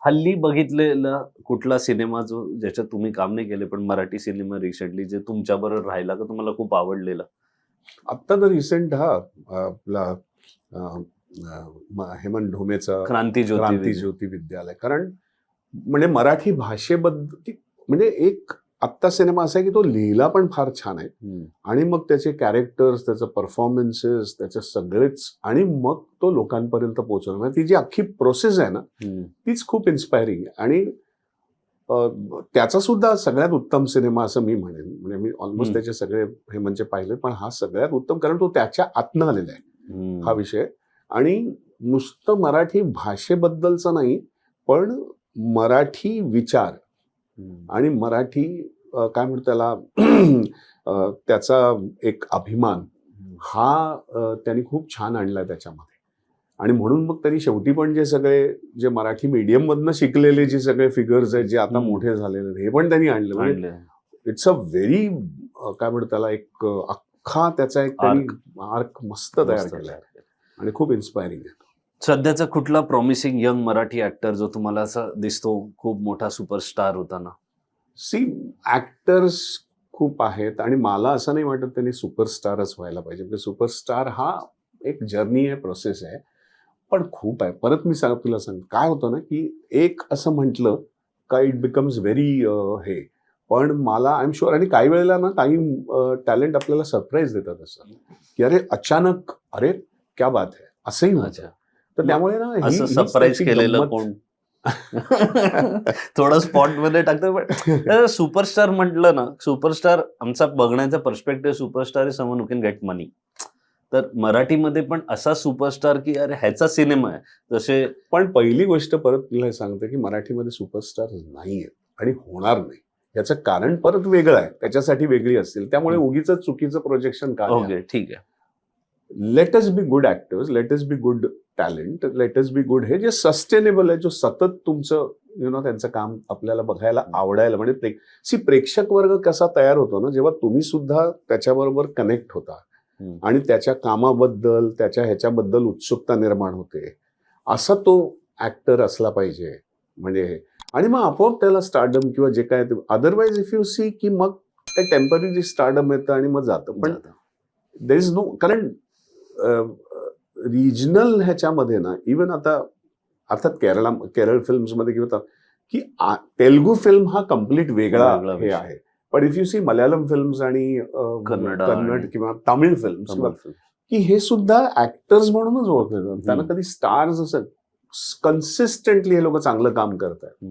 हल्ली बघितलेला कुठला सिनेमा जो ज्याच्यात तुम्ही काम नाही केले पण मराठी सिनेमा रिसेंटली जे तुमच्याबरोबर राहिला का तुम्हाला खूप आवडलेला? आत्ता तर रिसेंट आपला हेमंत ढोमेचा क्रांती क्रांती ज्योती विद्यालय. कारण म्हणजे मराठी भाषेबद्दल म्हणजे एक आत्ता सिनेमा असा आहे की तो लिहिला पण फार छान आहे आणि मग त्याचे कॅरेक्टर्स, त्याचं परफॉर्मन्सेस, त्याचे सगळेच, आणि मग तो लोकांपर्यंत पोहोचवणं, म्हणजे ती जी अख्खी प्रोसेस आहे ना तीच खूप इन्स्पायरिंग आहे. आणि त्याचा सुद्धा सगळ्यात उत्तम सिनेमा असं मी म्हणेन. म्हणजे मी ऑलमोस्ट त्याचे सगळे हे म्हणजे पाहिले, पण हा सगळ्यात उत्तम, कारण तो त्याच्या आतनं आलेला आहे हा विषय. आणि नुसतं मराठी भाषेबद्दलचं नाही, पण मराठी विचार आणि मराठी काय म्हणतो त्याला त्याचा एक अभिमान हा त्यांनी खूप छान आणलाय त्याच्यामध्ये. आणि म्हणून मग त्यांनी शेवटी पण जे सगळे जे मराठी मीडियम मधनं शिकलेले जे सगळे फिगर्स आहेत जे आता मोठे झालेले आहेत, हे पण त्यांनी आणले. म्हणजे इट्स अ व्हेरी काय म्हणतो त्याला एक अख्खा त्याचा एक त्यांनी आर्क मस्त तयार केलाय आणि खूप इन्स्पायरिंग आहे. सध्याचा कुठला प्रॉमिसिंग यंग मराठी ऍक्टर जो तुम्हाला असा दिसतो खूप मोठा सुपरस्टार होताना? सी, ऍक्टर्स खूप आहेत आणि मला असं नाही वाटत त्यांनी सुपरस्टारच व्हायला पाहिजे. म्हणजे सुपरस्टार हा एक जर्नी आहे, प्रोसेस आहे, पण खूप आहे. परत मी तुला सांग काय होतं ना, की एक असं म्हटलं का इट बिकम्स व्हेरी हे. पण मला आय एम शुअर, आणि काही वेळेला ना काही टॅलेंट आपल्याला सरप्राईज देतात असं, की अरे अचानक अरे क्या बात आहे असंही होतं. तर त्यामुळे ना असं सरप्राईज केलेलं कोण? थोडं स्पॉट मध्ये टाकतो. पण सुपरस्टार म्हटलं ना, सुपरस्टार आमचा बघण्याचा perspective, superstar is someone who can get money. तर मराठीमध्ये पण असा सुपरस्टार की अरे ह्याचा सिनेमा आहे जसे. पण पहिली गोष्ट परत तुला सांगते की मराठीमध्ये सुपरस्टार नाहीये आणि होणार नाही. याचं कारण परत वेगळं आहे, त्याच्यासाठी वेगळी असतील, त्यामुळे उगीच चुकीचं प्रोजेक्शन काय. ओके, ठीक आहे. Let us be good actors, let us be good talent, let us be good, हे जे सस्टेनेबल आहे, जो सतत तुमचं त्यांचं काम आपल्याला बघायला आवडायला, म्हणजे प्रेक्षक वर्ग कसा तयार होतो ना जेव्हा तुम्ही सुद्धा त्याच्याबरोबर कनेक्ट होता आणि त्याच्या कामाबद्दल त्याच्या ह्याच्याबद्दल उत्सुकता निर्माण होते, असा तो ऍक्टर असला पाहिजे. म्हणजे आणि मग आपोआप त्याला स्टारडम किंवा जे काय, अदरवाईज इफ यू सी की मग ते टेम्पररी स्टारडम येतं आणि मग जातं. पण देर इज नो, कारण रिजनल ह्याच्यामध्ये ना, इव्हन आता अर्थात केरळ फिल्म्समध्ये किंवा की तेलुगू फिल्म हा कम्प्लीट वेगळा हे आहे. पण if you see Malayalam films आणि कन्नड किंवा तामिळ फिल्म्स की हे सुद्धा ऍक्टर्स म्हणूनच ओळखले जातात. त्यांना कधी स्टार्स असं कन्सिस्टंटली हे लोक चांगलं काम करतात.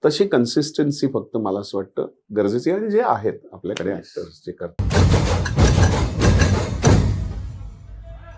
तशी कन्सिस्टन्सी फक्त मला असं वाटतं गरजेची आहे, आणि जे आहेत आपल्याकडे ऍक्टर्स जे करतात.